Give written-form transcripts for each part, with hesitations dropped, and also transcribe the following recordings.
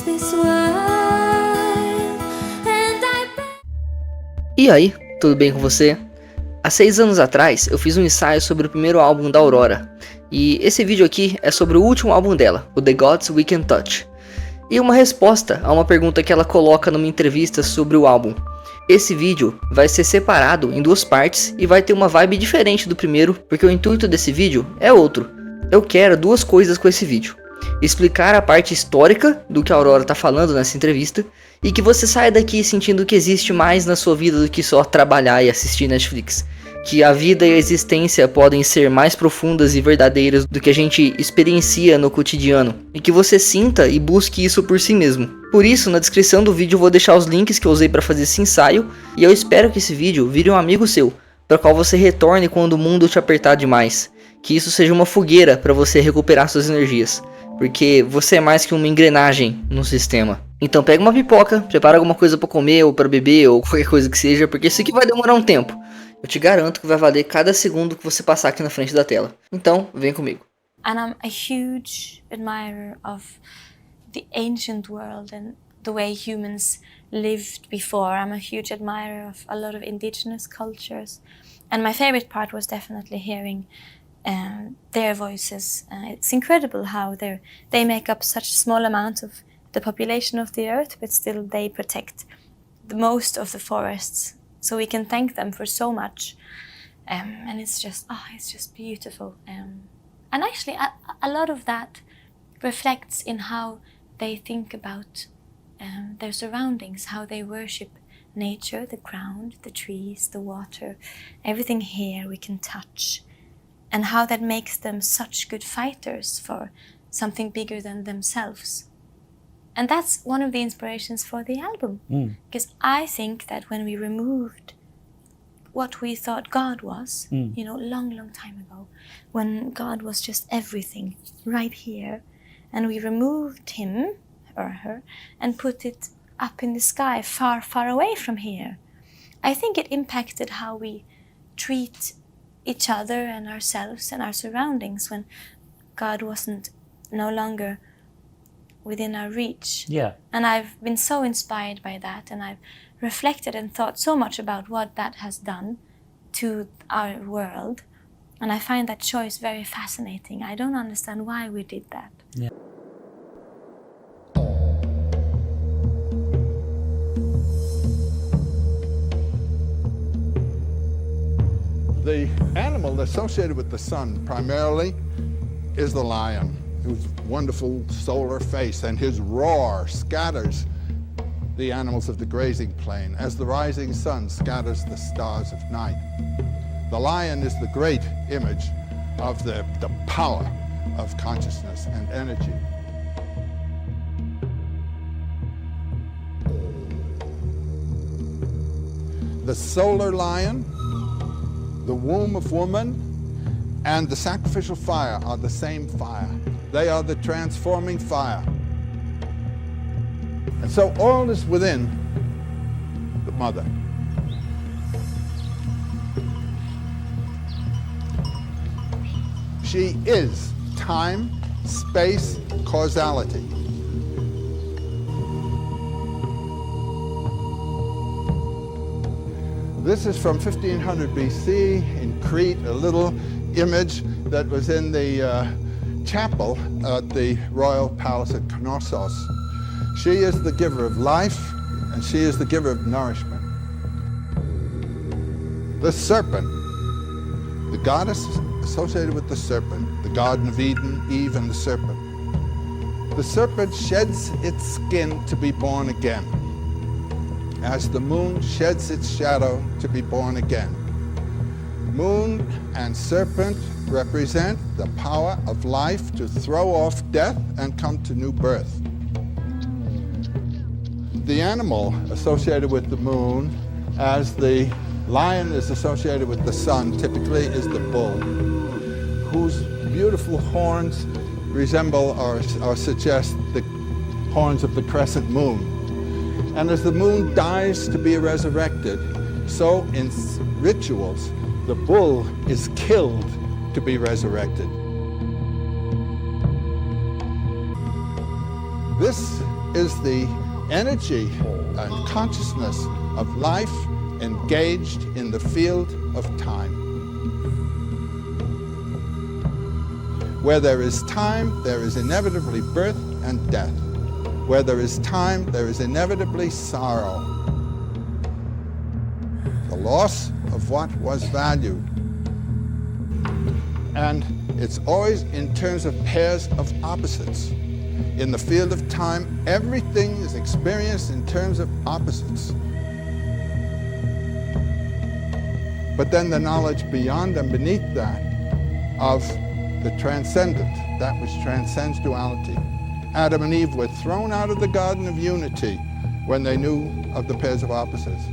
this world, and I bet. E aí, tudo bem com você? Há 6 anos atrás eu fiz um ensaio sobre o primeiro álbum da Aurora, e esse vídeo aqui é sobre o último álbum dela, o The Gods We Can Touch, e uma resposta a uma pergunta que ela coloca numa entrevista sobre o álbum. Esse vídeo vai ser separado em 2 partes e vai ter uma vibe diferente do primeiro, porque o intuito desse vídeo é outro. Eu quero 2 coisas com esse vídeo: explicar a parte histórica do que a Aurora tá falando nessa entrevista, e que você saia daqui sentindo que existe mais na sua vida do que só trabalhar e assistir Netflix. Que a vida e a existência podem ser mais profundas e verdadeiras do que a gente experiencia no cotidiano, e que você sinta e busque isso por si mesmo. Por isso, na descrição do vídeo eu vou deixar os links que eu usei para fazer esse ensaio, e eu espero que esse vídeo vire um amigo seu, para qual você retorne quando o mundo te apertar demais. Que isso seja uma fogueira para você recuperar suas energias, porque você é mais que uma engrenagem no sistema. Então pega uma pipoca, prepara alguma coisa para comer ou para beber ou qualquer coisa que seja, porque isso aqui vai demorar um tempo. Eu te garanto que vai valer cada segundo que você passar aqui na frente da tela. Então, vem comigo. And I'm a huge admirer of the ancient world and the way humans lived before. I'm a huge admirer of a lot of indigenous cultures. And my favorite part was definitely hearing their voices. It's incredible how they make up such a small amount of the population of the earth, but still they protect the most of the forests. So we can thank them for so much. And it's just beautiful. And actually, a lot of that reflects in how they think about their surroundings, how they worship nature, the ground, the trees, the water, everything here we can touch, and how that makes them such good fighters for something bigger than themselves. And that's one of the inspirations for the album. Because I think that when we removed what we thought God was, you know, long time ago, when God was just everything right here, and we removed him or her and put it up in the sky, far away from here, I think it impacted how we treat each other and ourselves and our surroundings when God wasn't no longer within our reach. Yeah. And I've been so inspired by that, and I've reflected and thought so much about what that has done to our world, and I find that choice very fascinating. I don't understand why we did that. Yeah. The animal associated with the sun primarily is the lion, whose wonderful solar face and his roar scatters the animals of the grazing plain as the rising sun scatters the stars of night. The lion is the great image of the power of consciousness and energy. The solar lion, the womb of woman, and the sacrificial fire are the same fire. They are the transforming fire. And so all is within the mother. She is time, space, causality. This is from 1500 BC in Crete, a little image that was in the chapel at the royal palace at Knossos. She is the giver of life, and she is the giver of nourishment. The serpent, the goddess associated with the serpent, the Garden of Eden, Eve and the serpent. The serpent sheds its skin to be born again, as the moon sheds its shadow to be born again. Moon and serpent represent the power of life to throw off death and come to new birth. The animal associated with the moon, as the lion is associated with the sun, typically is the bull, whose beautiful horns resemble or suggest the horns of the crescent moon. And as the moon dies to be resurrected, so in rituals, the bull is killed to be resurrected. This is the energy and consciousness of life engaged in the field of time. Where there is time, there is inevitably birth and death. Where there is time, there is inevitably sorrow. The loss of what was valued. And it's always in terms of pairs of opposites. In the field of time, everything is experienced in terms of opposites. But then the knowledge beyond and beneath that of the transcendent, that which transcends duality. Adam and Eve were thrown out of the Garden of Unity when they knew of the pairs of opposites.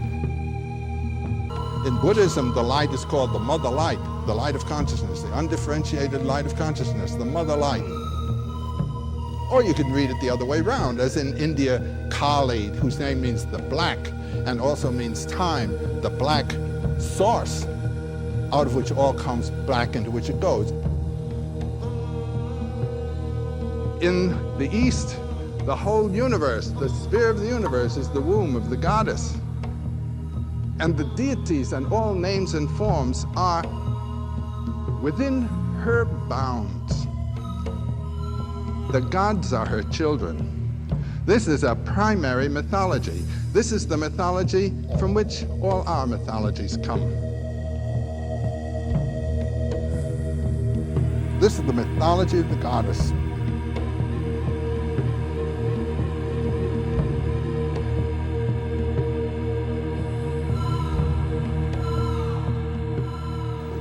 In Buddhism, the light is called the mother light, the light of consciousness, the undifferentiated light of consciousness, the mother light. Or you could read it the other way around, as in India, Kali, whose name means the black, and also means time, the black source, out of which all comes black, into which it goes. In the East, the whole universe, the sphere of the universe, is the womb of the goddess. And the deities and all names and forms are within her bounds. The gods are her children. This is a primary mythology. This is the mythology from which all our mythologies come. This is the mythology of the goddess.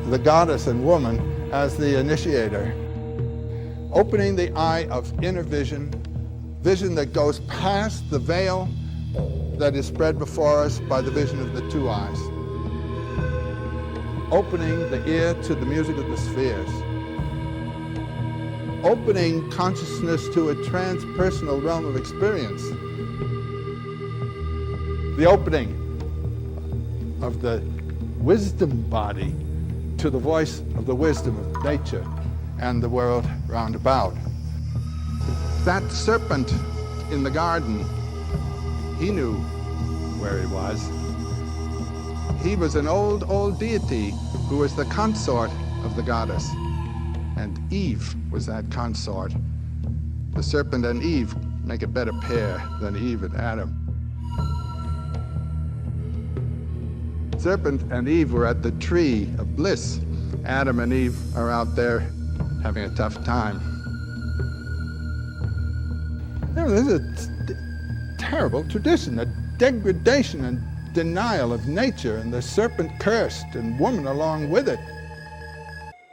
The goddess and woman as the initiator, opening the eye of inner vision, vision that goes past the veil that is spread before us by the vision of the two eyes, opening the ear to the music of the spheres, opening consciousness to a transpersonal realm of experience, the opening of the wisdom body to the voice of the wisdom of nature and the world round about. That serpent in the garden, he knew where he was. He was an old deity who was the consort of the goddess, and Eve was that consort. The serpent and Eve make a better pair than Eve and Adam. Serpent and Eve were at the tree of bliss. Adam and Eve are out there having a tough time. There's a terrible tradition, a degradation and denial of nature, and the serpent cursed and woman along with it.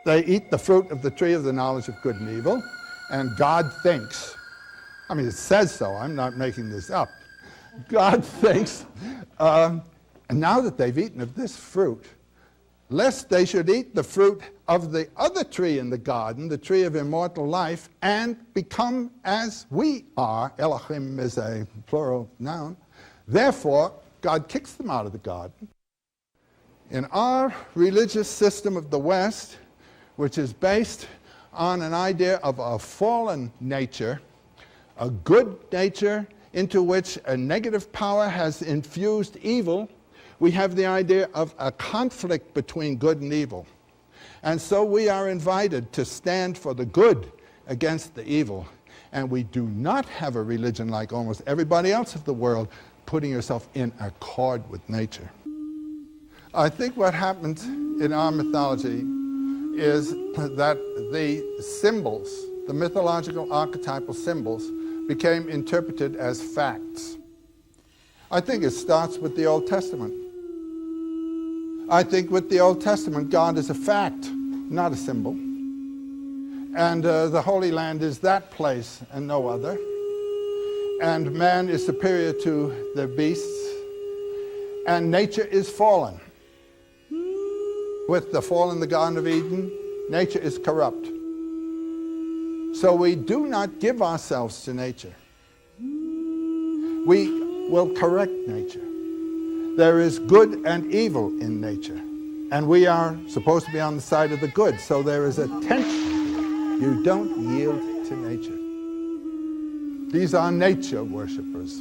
They eat the fruit of the tree of the knowledge of good and evil, and God thinks, I mean, it says so, I'm not making this up. God thinks, and now that they've eaten of this fruit, lest they should eat the fruit of the other tree in the garden, the tree of immortal life, and become as we are. Elohim is a plural noun. Therefore, God kicks them out of the garden. In our religious system of the West, which is based on an idea of a fallen nature, a good nature into which a negative power has infused evil, we have the idea of a conflict between good and evil. And so we are invited to stand for the good against the evil. And we do not have a religion like almost everybody else of the world, putting yourself in accord with nature. I think what happens in our mythology is that the symbols, the mythological archetypal symbols, became interpreted as facts. I think it starts with the Old Testament. I think with the Old Testament, God is a fact, not a symbol. And the Holy Land is that place and no other. And man is superior to the beasts. And nature is fallen. With the fall in the Garden of Eden, nature is corrupt. So we do not give ourselves to nature. We will correct nature. There is good and evil in nature, and we are supposed to be on the side of the good, so there is a tension. You don't yield to nature. These are nature worshippers.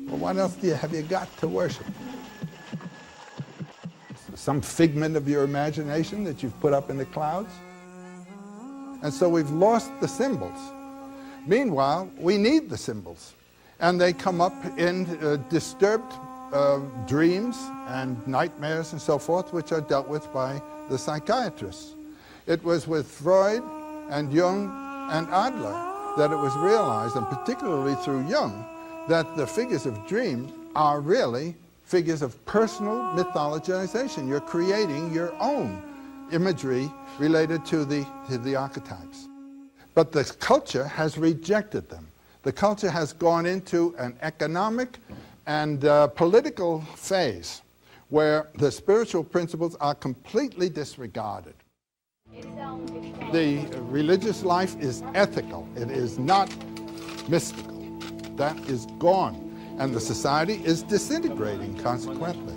Well, what else have you got to worship? Some figment of your imagination that you've put up in the clouds? And so we've lost the symbols. Meanwhile, we need the symbols. And they come up in disturbed dreams and nightmares and so forth, which are dealt with by the psychiatrists. It was with Freud and Jung and Adler that it was realized, and particularly through Jung, that the figures of dream are really figures of personal mythologization. You're creating your own imagery related to the archetypes. But the culture has rejected them. The culture has gone into an economic and political phase where the spiritual principles are completely disregarded. The religious life is ethical. It is not mystical. That is gone. And the society is disintegrating consequently.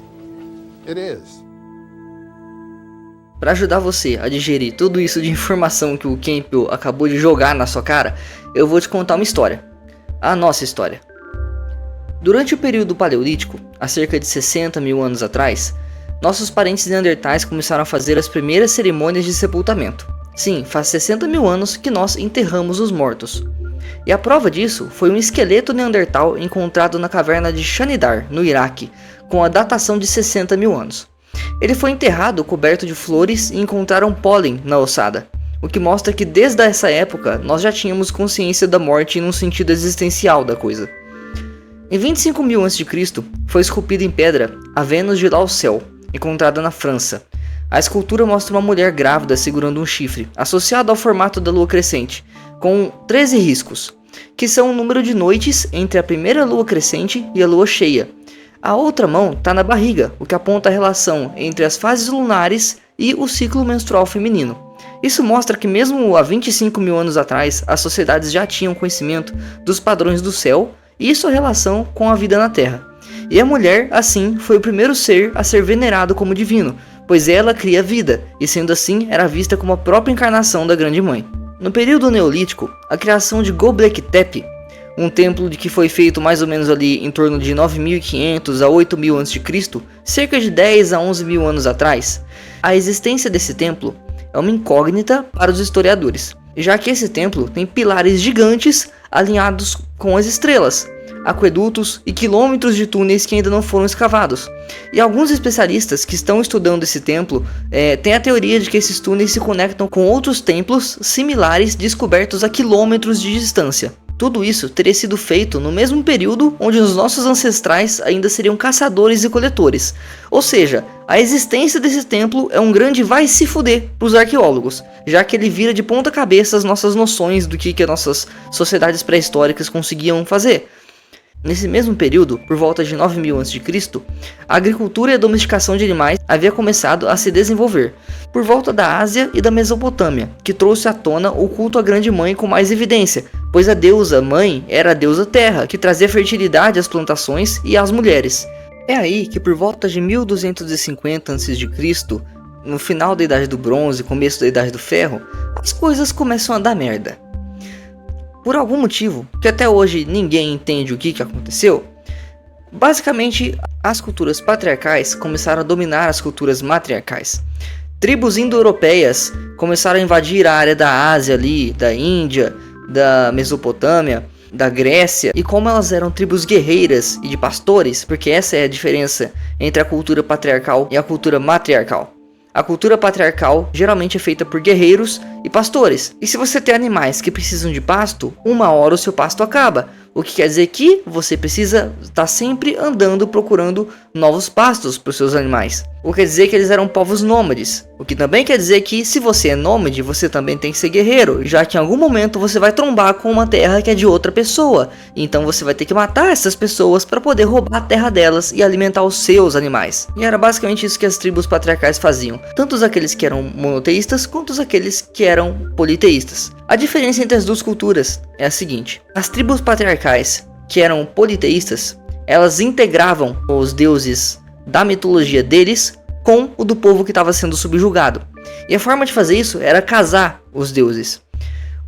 It is. Para ajudar você a digerir tudo isso de informação que o Campbell acabou de jogar na sua cara, eu vou te contar uma história. A nossa história. Durante o período paleolítico, há cerca de 60 mil anos atrás, nossos parentes neandertais começaram a fazer as primeiras cerimônias de sepultamento. Sim, faz 60 mil anos que nós enterramos os mortos. E a prova disso foi um esqueleto neandertal encontrado na caverna de Shanidar, no Iraque, com a datação de 60 mil anos. Ele foi enterrado coberto de flores e encontraram pólen na ossada, o que mostra que desde essa época nós já tínhamos consciência da morte num sentido existencial da coisa. Em 25 mil a.C., foi esculpida em pedra a Vênus de Lausel, encontrada na França. A escultura mostra uma mulher grávida segurando um chifre, associado ao formato da lua crescente, com 13 riscos, que são o número de noites entre a primeira lua crescente e a lua cheia. A outra mão está na barriga, o que aponta a relação entre as fases lunares e o ciclo menstrual feminino. Isso mostra que mesmo há 25 mil anos atrás, as sociedades já tinham conhecimento dos padrões do céu e sua relação com a vida na Terra. E a mulher, assim, foi o primeiro ser a ser venerado como divino, pois ela cria vida, e sendo assim, era vista como a própria encarnação da Grande Mãe. No período neolítico, a criação de Göbekli Tepe, um templo que foi feito mais ou menos ali em torno de 9.500 a 8.000 a.C., cerca de 10 a 11 mil anos atrás, a existência desse templo é uma incógnita para os historiadores, já que esse templo tem pilares gigantes alinhados com as estrelas, aquedutos e quilômetros de túneis que ainda não foram escavados. E alguns especialistas que estão estudando esse templo têm a teoria de que esses túneis se conectam com outros templos similares descobertos a quilômetros de distância. Tudo isso teria sido feito no mesmo período onde os nossos ancestrais ainda seriam caçadores e coletores. Ou seja, a existência desse templo é um grande vai se fuder para os arqueólogos, já que ele vira de ponta cabeça as nossas noções do que as nossas sociedades pré-históricas conseguiam fazer. Nesse mesmo período, por volta de 9.000 a.C., a agricultura e a domesticação de animais havia começado a se desenvolver, por volta da Ásia e da Mesopotâmia, que trouxe à tona o culto à Grande Mãe com mais evidência, pois a deusa mãe era a deusa terra, que trazia fertilidade às plantações e às mulheres. É aí que por volta de 1250 a.C., no final da Idade do Bronze e começo da Idade do Ferro, as coisas começam a dar merda. Por algum motivo, que até hoje ninguém entende o que aconteceu, basicamente as culturas patriarcais começaram a dominar as culturas matriarcais. Tribos indo-europeias começaram a invadir a área da Ásia ali, da Índia, da Mesopotâmia, da Grécia, e como elas eram tribos guerreiras e de pastores, porque essa é a diferença entre a cultura patriarcal e a cultura matriarcal. A cultura patriarcal geralmente é feita por guerreiros e pastores. E se você tem animais que precisam de pasto, uma hora o seu pasto acaba. O que quer dizer que você precisa estar sempre andando procurando novos pastos para os seus animais. O que quer dizer que eles eram povos nômades. O que também quer dizer que se você é nômade, você também tem que ser guerreiro, já que em algum momento você vai trombar com uma terra que é de outra pessoa. Então você vai ter que matar essas pessoas para poder roubar a terra delas e alimentar os seus animais. E era basicamente isso que as tribos patriarcais faziam. Tanto aqueles que eram monoteístas, quanto aqueles que eram politeístas. A diferença entre as duas culturas é a seguinte: as tribos patriarcais, que eram politeístas, elas integravam os deuses da mitologia deles com o do povo que estava sendo subjugado. E a forma de fazer isso era casar os deuses.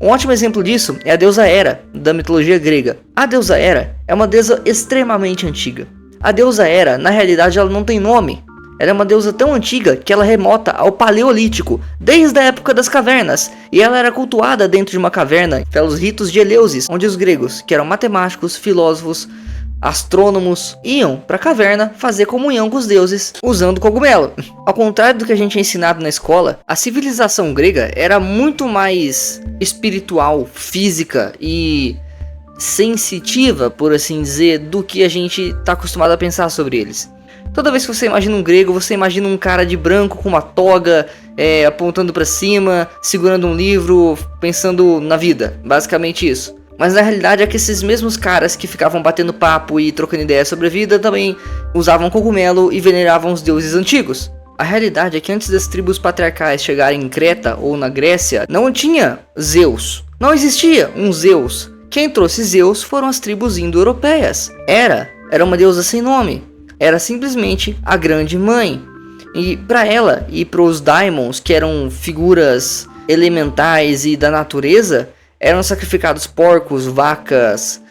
Um ótimo exemplo disso é a deusa Hera, da mitologia grega. A deusa Hera é uma deusa extremamente antiga. A deusa Hera, na realidade, ela não tem nome. Ela é uma deusa tão antiga que ela remota ao Paleolítico, desde a época das cavernas, e ela era cultuada dentro de uma caverna pelos ritos de Eleusis, onde os gregos, que eram matemáticos, filósofos, astrônomos, iam para a caverna fazer comunhão com os deuses usando cogumelo. Ao contrário do que a gente é ensinado na escola, a civilização grega era muito mais espiritual, física e sensitiva, por assim dizer, do que a gente está acostumado a pensar sobre eles. Toda vez que você imagina um grego, você imagina um cara de branco com uma toga, apontando para cima, segurando um livro, pensando na vida, basicamente isso. Mas na realidade é que esses mesmos caras que ficavam batendo papo e trocando ideias sobre a vida também usavam cogumelo e veneravam os deuses antigos. A realidade é que antes das tribos patriarcais chegarem em Creta ou na Grécia, não tinha Zeus. Não existia um Zeus. Quem trouxe Zeus foram as tribos indo-europeias. Hera era uma deusa sem nome. Era simplesmente a grande mãe. E para ela e para os daimons, que eram figuras elementais e da natureza, eram sacrificados porcos, vacas,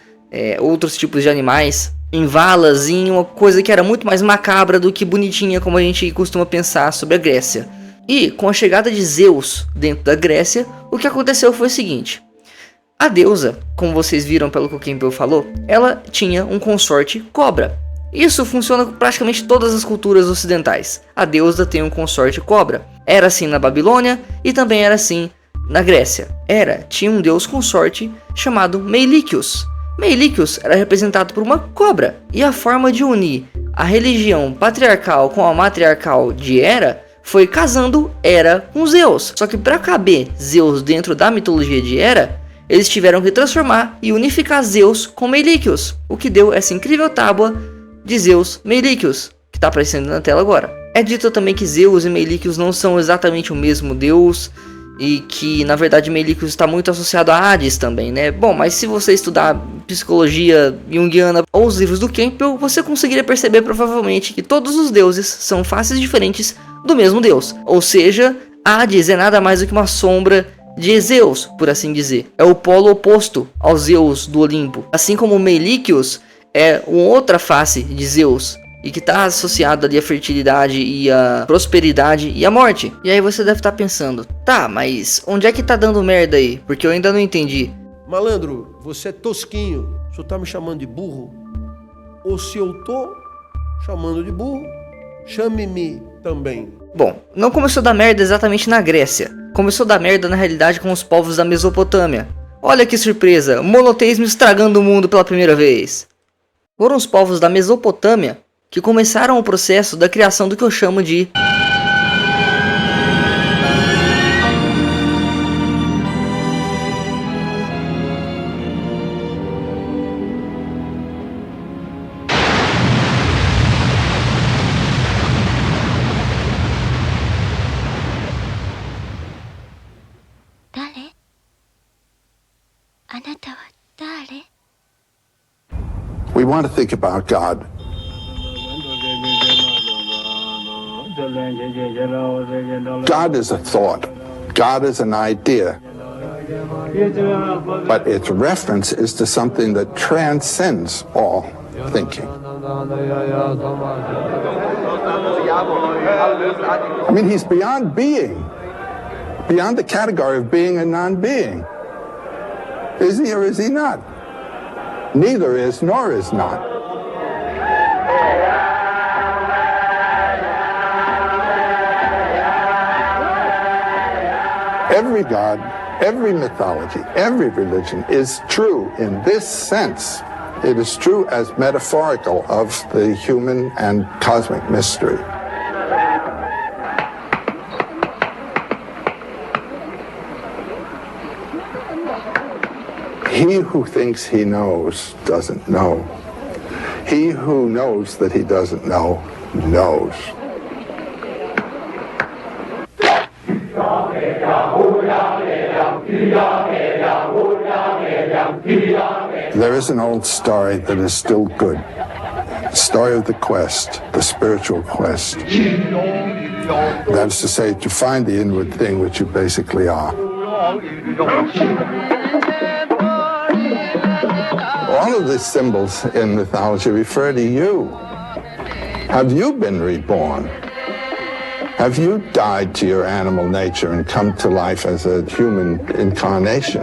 outros tipos de animais, em valas, em uma coisa que era muito mais macabra do que bonitinha, como a gente costuma pensar sobre a Grécia. E com a chegada de Zeus dentro da Grécia, o que aconteceu foi o seguinte. A deusa, como vocês viram pelo que o Campbell falou, ela tinha um consorte cobra. Isso funciona com praticamente todas as culturas ocidentais. A deusa tem um consorte cobra. Era assim na Babilônia e também era assim na Grécia. Hera tinha um deus consorte chamado Meilikios. Meilikios era representado por uma cobra. E a forma de unir a religião patriarcal com a matriarcal de Hera foi casando Hera com Zeus. Só que para caber Zeus dentro da mitologia de Hera, eles tiveram que transformar e unificar Zeus com Meilikios, o que deu essa incrível tábua de Zeus Meilikios, que está aparecendo na tela agora. É dito também que Zeus e Meilikios não são exatamente o mesmo deus, e que na verdade Meilikios está muito associado a Hades também, né? Bom, mas se você estudar psicologia junguiana ou os livros do Campbell, você conseguiria perceber provavelmente que todos os deuses são faces diferentes do mesmo deus. Ou seja, Hades é nada mais do que uma sombra de Zeus, por assim dizer. É o polo oposto ao Zeus do Olimpo. Assim como Meilikios é uma outra face de Zeus e que está associado ali à fertilidade e à prosperidade e à morte. E aí você deve estar pensando, tá, mas onde é que tá dando merda aí? Porque eu ainda não entendi. Malandro, você é tosquinho. O senhor tá me chamando de burro? Ou se eu tô chamando de burro, chame-me também. Bom, não começou a dar merda exatamente na Grécia. Começou a dar merda na realidade com os povos da Mesopotâmia. Olha que surpresa, monoteísmo estragando o mundo pela primeira vez. Foram os povos da Mesopotâmia que começaram o processo da criação do que eu chamo de We want to think about God. God is a thought. God is an idea. But its reference is to something that transcends all thinking. I mean, he's beyond being, beyond the category of being and non-being. Is he or is he not? Neither is nor is not. Every God, every mythology, every religion is true in this sense. It is true as metaphorical of the human and cosmic mystery. He who thinks he knows doesn't know. He who knows that he doesn't know, knows. There is an old story that is still good. The story of the quest, the spiritual quest. That is to say, to find the inward thing which you basically are. of the symbols in mythology refer to you. Have you been reborn? Have you died to your animal nature and come to life as a human incarnation?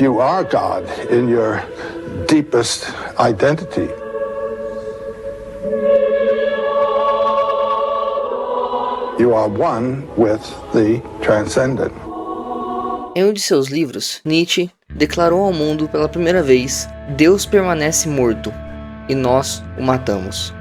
You are God in your deepest identity. You are one with the transcendent. Em um de seus livros, Nietzsche declarou ao mundo pela primeira vez: Deus permanece morto, e nós o matamos.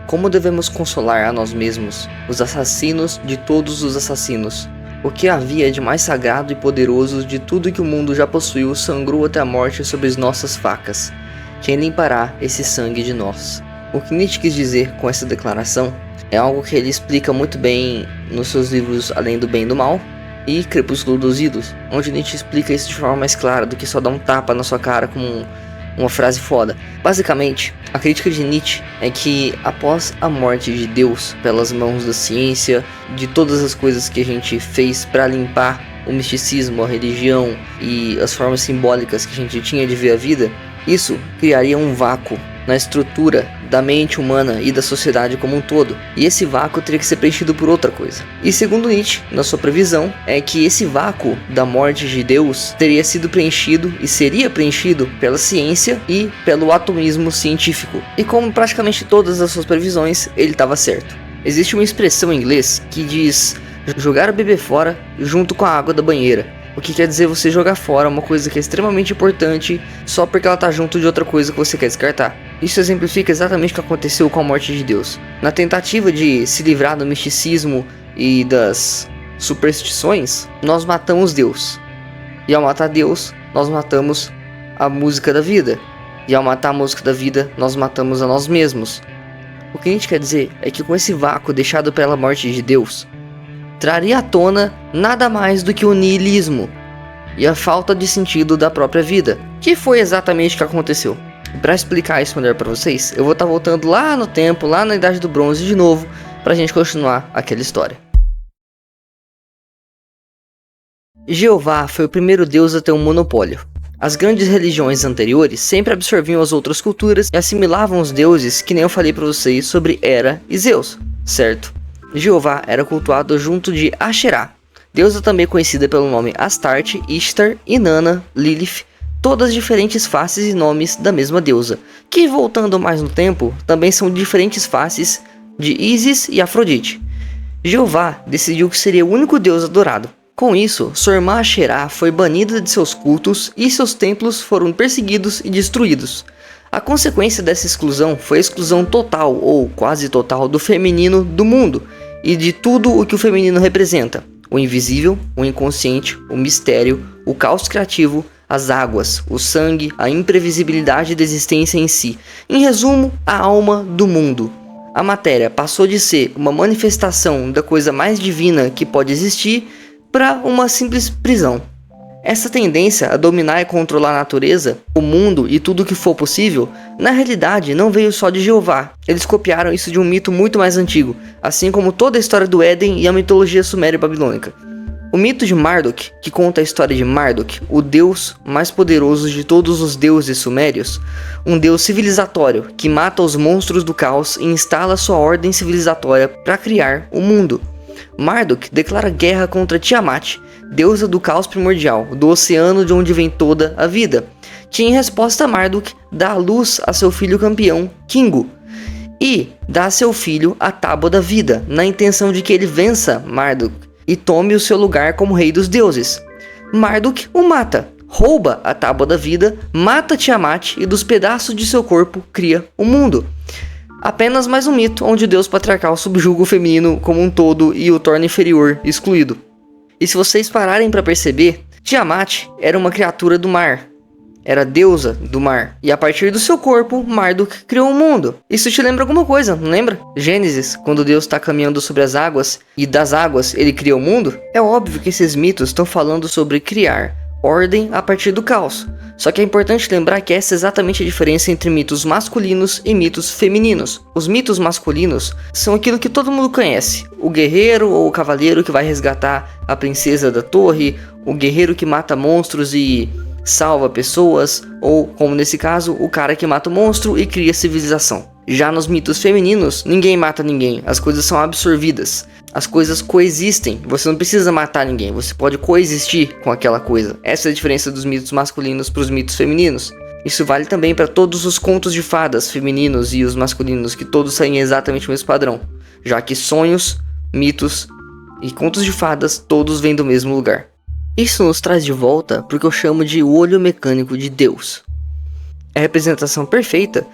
Como devemos consolar a nós mesmos, os assassinos de todos os assassinos? O que havia de mais sagrado e poderoso de tudo que o mundo já possuiu sangrou até a morte sob as nossas facas. Quem limpará esse sangue de nós? O que Nietzsche quis dizer com essa declaração é algo que ele explica muito bem nos seus livros Além do Bem e do Mal e Crepúsculo dos Ídolos, onde Nietzsche explica isso de forma mais clara do que só dar um tapa na sua cara com uma frase foda. Basicamente, a crítica de Nietzsche é que após a morte de Deus pelas mãos da ciência, de todas as coisas que a gente fez para limpar o misticismo, a religião e as formas simbólicas que a gente tinha de ver a vida, isso criaria um vácuo na estrutura da mente humana e da sociedade como um todo, e esse vácuo teria que ser preenchido por outra coisa. E segundo Nietzsche, na sua previsão, é que esse vácuo da morte de Deus teria sido preenchido e seria preenchido pela ciência e pelo atomismo científico. E como praticamente todas as suas previsões, ele estava certo. Existe uma expressão em inglês que diz jogar o bebê fora junto com a água da banheira. O que quer dizer você jogar fora uma coisa que é extremamente importante só porque ela está junto de outra coisa que você quer descartar. Isso exemplifica exatamente o que aconteceu com a morte de Deus. Na tentativa de se livrar do misticismo e das superstições, nós matamos Deus. E ao matar Deus, nós matamos a música da vida. E ao matar a música da vida, nós matamos a nós mesmos. O que a gente quer dizer é que com esse vácuo deixado pela morte de Deus, traria à tona nada mais do que o niilismo e a falta de sentido da própria vida, que foi exatamente o que aconteceu. Para explicar isso melhor para vocês, eu vou estar voltando lá no tempo, lá na Idade do Bronze de novo, para a gente continuar aquela história. Jeová foi o primeiro deus a ter um monopólio. As grandes religiões anteriores sempre absorviam as outras culturas e assimilavam os deuses, que nem eu falei para vocês sobre Hera e Zeus, certo? Jeová era cultuado junto de Asherá, deusa também conhecida pelo nome Astarte, Ishtar, Inanna, Lilith, todas diferentes faces e nomes da mesma deusa, que voltando mais no tempo, também são diferentes faces de Ísis e Afrodite. Jeová decidiu que seria o único deus adorado. Com isso, sua irmã Asherá foi banida de seus cultos e seus templos foram perseguidos e destruídos. A consequência dessa exclusão foi a exclusão total ou quase total do feminino do mundo e de tudo o que o feminino representa: o invisível, o inconsciente, o mistério, o caos criativo, as águas, o sangue, a imprevisibilidade da existência em si. Em resumo, a alma do mundo. A matéria passou de ser uma manifestação da coisa mais divina que pode existir para uma simples prisão. Essa tendência a dominar e controlar a natureza, o mundo e tudo o que for possível, na realidade não veio só de Jeová. Eles copiaram isso de um mito muito mais antigo, assim como toda a história do Éden e a mitologia suméria e babilônica. O mito de Marduk, que conta a história de Marduk, o deus mais poderoso de todos os deuses sumérios, um deus civilizatório que mata os monstros do caos e instala sua ordem civilizatória para criar o mundo. Marduk declara guerra contra Tiamat, deusa do caos primordial, do oceano de onde vem toda a vida, que em resposta a Marduk dá à luz a seu filho campeão, Kingu, e dá a seu filho a Tábua da Vida, na intenção de que ele vença Marduk e tome o seu lugar como rei dos deuses. Marduk o mata, rouba a Tábua da Vida, mata Tiamat e dos pedaços de seu corpo cria o mundo. Apenas mais um mito onde o deus patriarcal subjuga o feminino como um todo e o torna inferior, excluído. E se vocês pararem para perceber, Tiamat era uma criatura do mar, era deusa do mar, e a partir do seu corpo, Marduk criou o mundo. Isso te lembra alguma coisa, não lembra? Gênesis, quando Deus está caminhando sobre as águas, e das águas ele cria o mundo? É óbvio que esses mitos estão falando sobre criar ordem a partir do caos. Só que é importante lembrar que essa é exatamente a diferença entre mitos masculinos e mitos femininos. Os mitos masculinos são aquilo que todo mundo conhece: o guerreiro ou o cavaleiro que vai resgatar a princesa da torre, o guerreiro que mata monstros e salva pessoas, ou, como nesse caso, o cara que mata o monstro e cria civilização. Já nos mitos femininos, ninguém mata ninguém, as coisas são absorvidas, as coisas coexistem, você não precisa matar ninguém, você pode coexistir com aquela coisa. Essa é a diferença dos mitos masculinos para os mitos femininos. Isso vale também para todos os contos de fadas femininos e os masculinos, que todos seguem exatamente o mesmo padrão, já que sonhos, mitos e contos de fadas todos vêm do mesmo lugar. Isso nos traz de volta para o que eu chamo de o olho mecânico de Deus. É a representação perfeita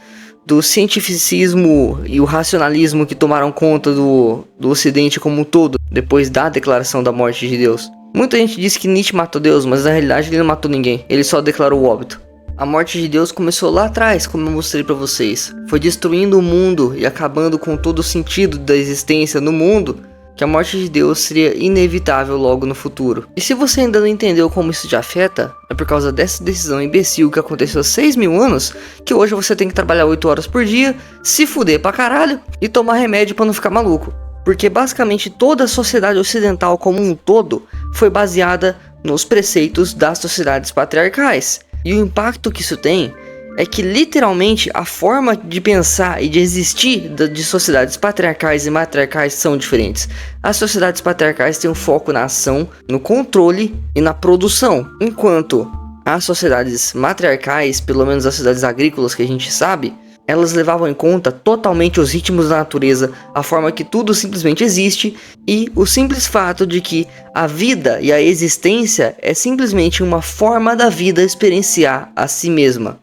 do cientificismo e o racionalismo que tomaram conta do Ocidente como um todo, depois da declaração da morte de Deus. Muita gente diz que Nietzsche matou Deus, mas na realidade ele não matou ninguém, ele só declarou o óbito. A morte de Deus começou lá atrás, como eu mostrei pra vocês. Foi destruindo o mundo e acabando com todo o sentido da existência no mundo, que a morte de Deus seria inevitável logo no futuro. E se você ainda não entendeu como isso te afeta, é por causa dessa decisão imbecil que aconteceu há 6.000 anos, que hoje você tem que trabalhar 8 horas por dia, se fuder pra caralho e tomar remédio pra não ficar maluco. Porque basicamente toda a sociedade ocidental como um todo foi baseada nos preceitos das sociedades patriarcais. E o impacto que isso tem é que literalmente a forma de pensar e de existir de sociedades patriarcais e matriarcais são diferentes. As sociedades patriarcais têm um foco na ação, no controle e na produção, enquanto as sociedades matriarcais, pelo menos as sociedades agrícolas que a gente sabe, elas levavam em conta totalmente os ritmos da natureza, a forma que tudo simplesmente existe e o simples fato de que a vida e a existência é simplesmente uma forma da vida experienciar a si mesma.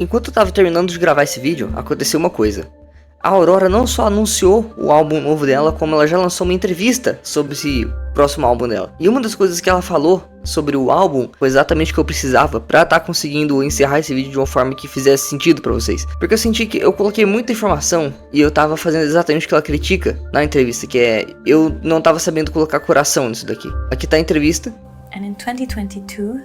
Enquanto eu estava terminando de gravar esse vídeo, aconteceu uma coisa. A Aurora não só anunciou o álbum novo dela, como ela já lançou uma entrevista sobre esse próximo álbum dela. E uma das coisas que ela falou sobre o álbum foi exatamente o que eu precisava para estar conseguindo encerrar esse vídeo de uma forma que fizesse sentido para vocês. Porque eu senti que eu coloquei muita informação e eu tava fazendo exatamente o que ela critica na entrevista, que é eu não tava sabendo colocar coração nisso daqui. Aqui tá a entrevista. And in 2022,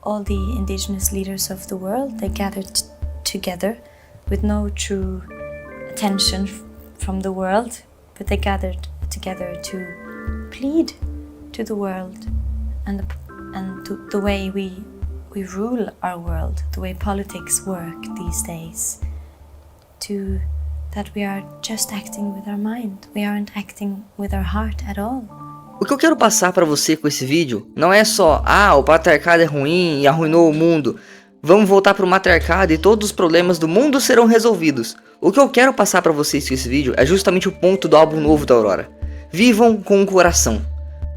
all the indigenous leaders of the world, they gathered together with no true attention from the world, but they gathered together to plead to the world and to the way we rule our world, the way politics work these days, to that we are just acting with our mind, we aren't acting with our heart at all. O que eu quero passar pra você com esse vídeo não é só, o patriarcado é ruim e arruinou o mundo, vamos voltar pro matriarcado e todos os problemas do mundo serão resolvidos. O que eu quero passar pra vocês com esse vídeo é justamente o ponto do álbum novo da Aurora. Vivam com o coração.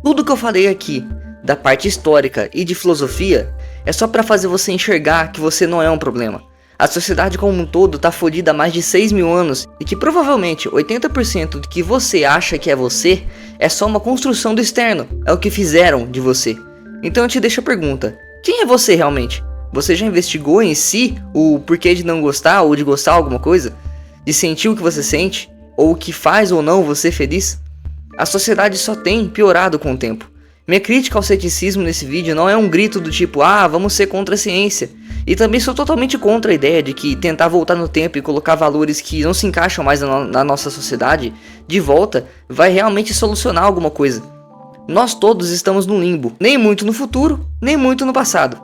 Tudo que eu falei aqui, da parte histórica e de filosofia, é só pra fazer você enxergar que você não é um problema. A sociedade como um todo tá fodida há mais de 6.000 anos e que provavelmente 80% do que você acha que é você é só uma construção do externo, é o que fizeram de você. Então eu te deixo a pergunta, quem é você realmente? Você já investigou em si o porquê de não gostar ou de gostar de alguma coisa? De sentir o que você sente? Ou o que faz ou não você feliz? A sociedade só tem piorado com o tempo. Minha crítica ao ceticismo nesse vídeo não é um grito do tipo, vamos ser contra a ciência. E também sou totalmente contra a ideia de que tentar voltar no tempo e colocar valores que não se encaixam mais na nossa sociedade de volta vai realmente solucionar alguma coisa. Nós todos estamos no limbo, nem muito no futuro, nem muito no passado.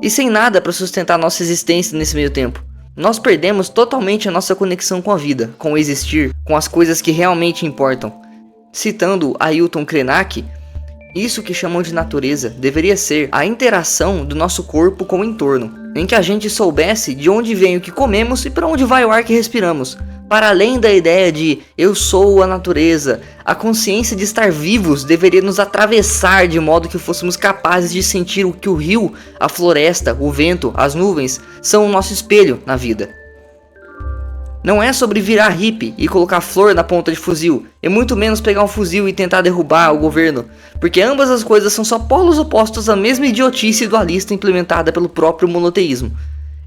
E sem nada para sustentar nossa existência nesse meio tempo. Nós perdemos totalmente a nossa conexão com a vida, com o existir, com as coisas que realmente importam. Citando Ailton Krenak, isso que chamam de natureza deveria ser a interação do nosso corpo com o entorno, em que a gente soubesse de onde vem o que comemos e para onde vai o ar que respiramos. Para além da ideia de eu sou a natureza, a consciência de estar vivos deveria nos atravessar de modo que fôssemos capazes de sentir o que o rio, a floresta, o vento, as nuvens são o nosso espelho na vida. Não é sobre virar hippie e colocar flor na ponta de fuzil, e muito menos pegar um fuzil e tentar derrubar o governo, porque ambas as coisas são só polos opostos à mesma idiotice dualista implementada pelo próprio monoteísmo.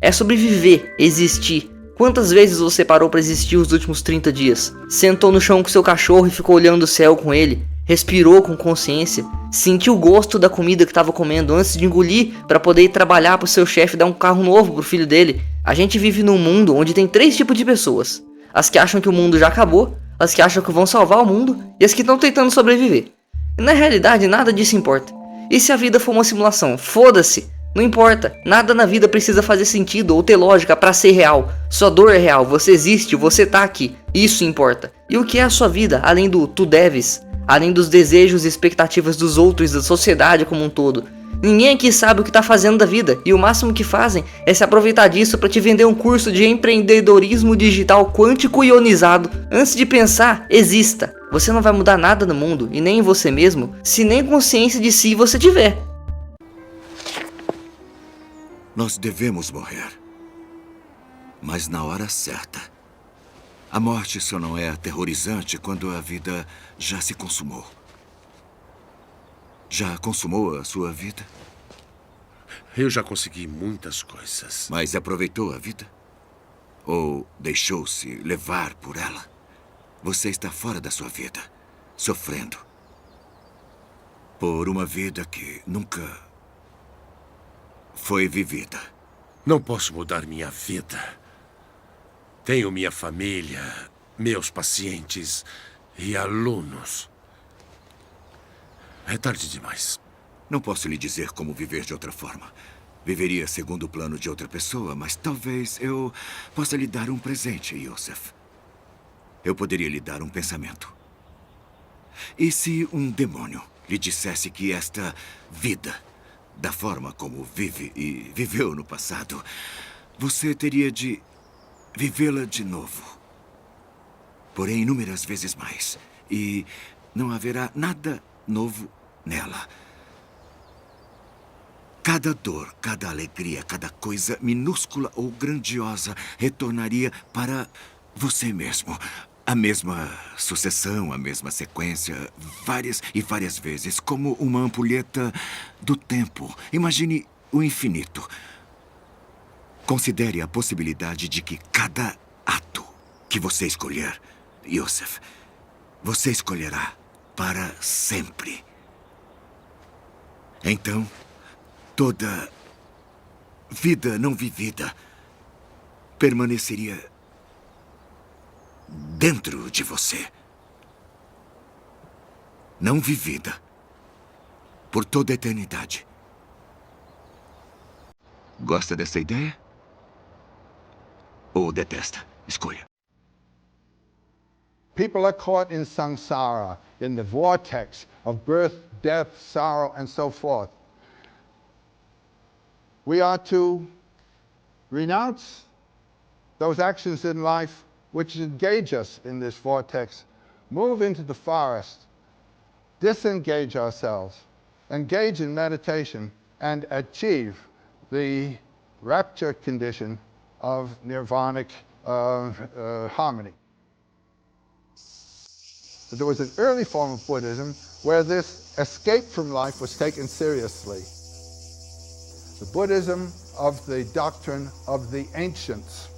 É sobre viver, existir. Quantas vezes você parou para existir os últimos 30 dias? Sentou no chão com seu cachorro e ficou olhando o céu com ele? respirou com consciência, sentiu o gosto da comida que estava comendo antes de engolir para poder ir trabalhar pro seu chefe dar um carro novo pro filho dele. A gente vive num mundo onde tem 3 tipos de pessoas: as que acham que o mundo já acabou, as que acham que vão salvar o mundo e as que estão tentando sobreviver. E na realidade nada disso importa. E se a vida for uma simulação? Foda-se! Não importa, nada na vida precisa fazer sentido ou ter lógica pra ser real. Sua dor é real, você existe, você tá aqui. Isso importa. E o que é a sua vida, além do tu deves? Além dos desejos e expectativas dos outros, da sociedade como um todo? Ninguém aqui sabe o que tá fazendo da vida, e o máximo que fazem é se aproveitar disso pra te vender um curso de empreendedorismo digital quântico ionizado. Antes de pensar, exista. Você não vai mudar nada no mundo, e nem em você mesmo, se nem consciência de si você tiver. Nós devemos morrer, mas na hora certa. A morte só não é aterrorizante quando a vida já se consumou. Já consumou a sua vida? Eu já consegui muitas coisas. Mas aproveitou a vida? Ou deixou-se levar por ela? Você está fora da sua vida, sofrendo. Por uma vida que nunca foi vivida. Não posso mudar minha vida. Tenho minha família, meus pacientes e alunos. É tarde demais. Não posso lhe dizer como viver de outra forma. Viveria segundo o plano de outra pessoa, mas talvez eu possa lhe dar um presente, Yosef. Eu poderia lhe dar um pensamento. E se um demônio lhe dissesse que esta vida, da forma como vive e viveu no passado, você teria de vivê-la de novo. Porém, inúmeras vezes mais. E não haverá nada novo nela. Cada dor, cada alegria, cada coisa minúscula ou grandiosa retornaria para você mesmo. A mesma sucessão, a mesma sequência, várias e várias vezes, como uma ampulheta do tempo. Imagine o infinito. Considere a possibilidade de que cada ato que você escolher, Yosef, você escolherá para sempre. Então, toda vida não vivida permaneceria dentro de você. Não vivida por toda a eternidade. Gosta dessa ideia? Ou detesta? Escolha. People are caught in samsara, in the vortex of birth, death, sorrow, and so forth. We are to renounce those actions in life which engage us in this vortex, move into the forest, disengage ourselves, engage in meditation, and achieve the rapture condition of nirvanic harmony. There was an early form of Buddhism where this escape from life was taken seriously. The Buddhism of the doctrine of the ancients.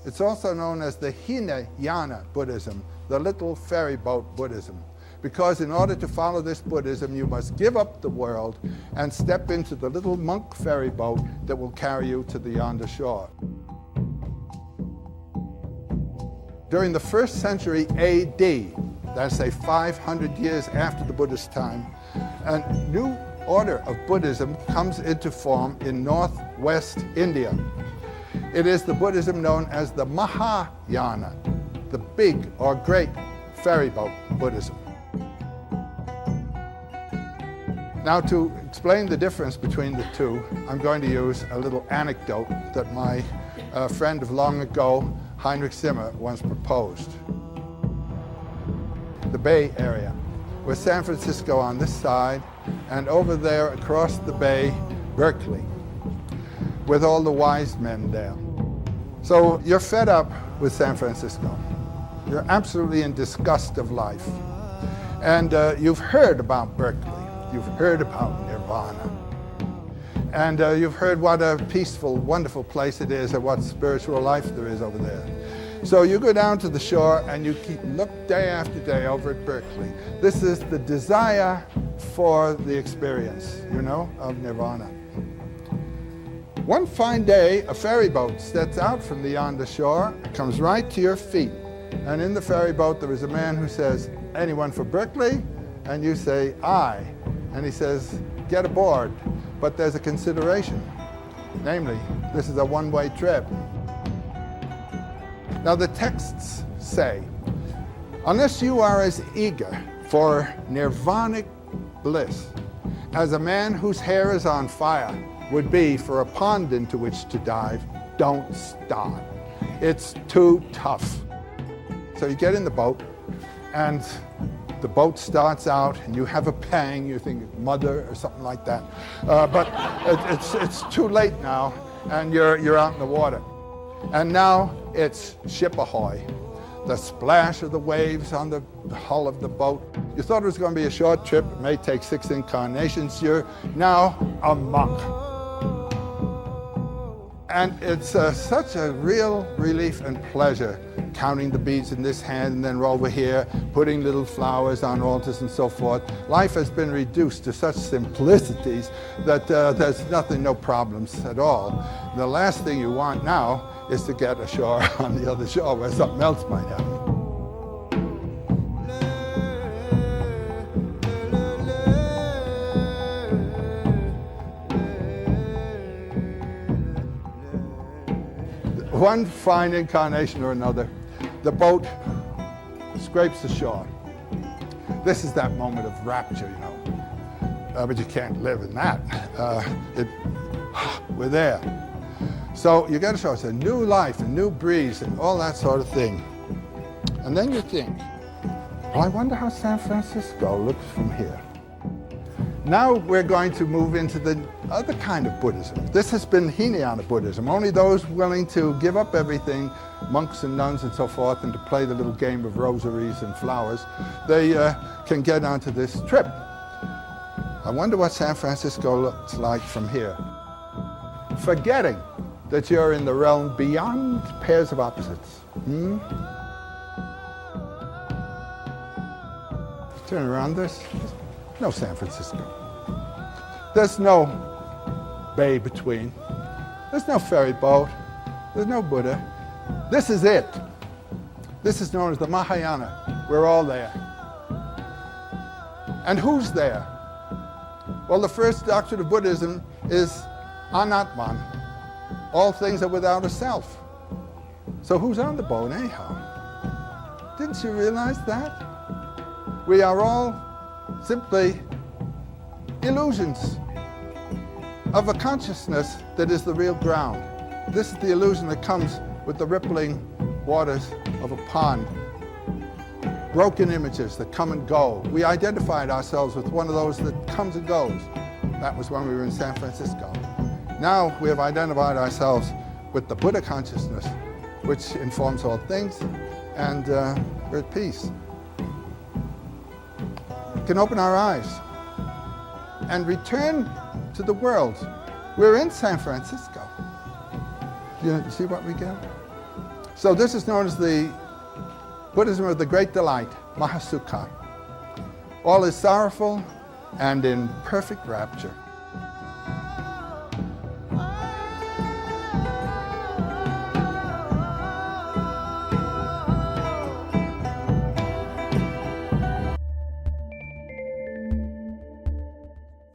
It's also known as the Hinayana Buddhism, the little ferry boat Buddhism. Because in order to follow this Buddhism, you must give up the world and step into the little monk ferry boat that will carry you to the yonder shore. During the 1st century AD, that's say 500 years after the Buddhist time, a new order of Buddhism comes into form in northwest India. It is the Buddhism known as the Mahayana, the big or great ferry boat Buddhism. Now, to explain the difference between the two, I'm going to use a little anecdote that my friend of long ago, Heinrich Zimmer, once proposed. The Bay Area, with San Francisco on this side, and over there across the bay, Berkeley, with all the wise men there. So you're fed up with San Francisco. You're absolutely in disgust of life. And you've heard about Berkeley. You've heard about Nirvana. And you've heard what a peaceful, wonderful place it is and what spiritual life there is over there. So you go down to the shore and you look day after day over at Berkeley. This is the desire for the experience, you know, of nirvana. One fine day, a ferry boat sets out from the yonder shore, comes right to your feet. And in the ferry boat, there is a man who says, anyone for Berkeley? And you say, I. And he says, get aboard. But there's a consideration. Namely, this is a one-way trip. Now the texts say, unless you are as eager for nirvanic bliss as a man whose hair is on fire would be for a pond into which to dive, don't start. It's too tough. So you get in the boat, and the boat starts out, and you have a pang. You think mother or something like that, but it's too late now, and you're out in the water. And now it's ship ahoy. The splash of the waves on the hull of the boat. You thought it was going to be a short trip. It may take 6 incarnations. You're now a monk. And it's such a real relief and pleasure counting the beads in this hand and then over here, putting little flowers on altars and so forth. Life has been reduced to such simplicities that there's nothing, no problems at all. The last thing you want now is to get ashore on the other shore where something else might happen. One fine incarnation or another, the boat scrapes the shore. This is that moment of rapture, you know. But you can't live in that. We're there. So you get ashore, it's a new life, a new breeze, and all that sort of thing. And then you think, well, I wonder how San Francisco looks from here. Now we're going to move into the other kind of Buddhism. This has been Hinayana Buddhism. Only those willing to give up everything, monks and nuns and so forth, and to play the little game of rosaries and flowers, they can get onto this trip. I wonder what San Francisco looks like from here. Forgetting that you're in the realm beyond pairs of opposites. Turn around, there's no San Francisco. There's no bay between. There's no ferry boat. There's no Buddha. This is it. This is known as the Mahayana. We're all there. And who's there? Well, the first doctrine of Buddhism is Anatman. All things are without a self. So who's on the boat anyhow? Didn't you realize that? We are all simply illusions of a consciousness that is the real ground. This is the illusion that comes with the rippling waters of a pond. Broken images that come and go. We identified ourselves with one of those that comes and goes. That was when we were in San Francisco. Now we have identified ourselves with the Buddha consciousness, which informs all things, and we're at peace. We can open our eyes and return to the world. We're in San Francisco. Do you see what we get? So this is known as the Buddhism of the Great Delight, Mahasukha. All is sorrowful and in perfect rapture.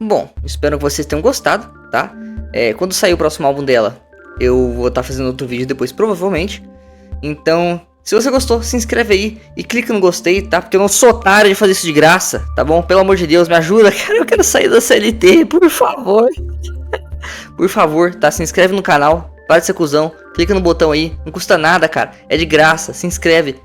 Bom, espero que vocês tenham gostado, tá? Quando sair o próximo álbum dela, eu vou estar fazendo outro vídeo depois, provavelmente. Então, se você gostou, se inscreve aí e clica no gostei, tá? Porque eu não sou otário de fazer isso de graça, tá bom? Pelo amor de Deus, me ajuda, cara. Eu quero sair da CLT, por favor. Por favor, tá? Se inscreve no canal, para de ser cuzão, clica no botão aí, não custa nada, cara. É de graça, se inscreve.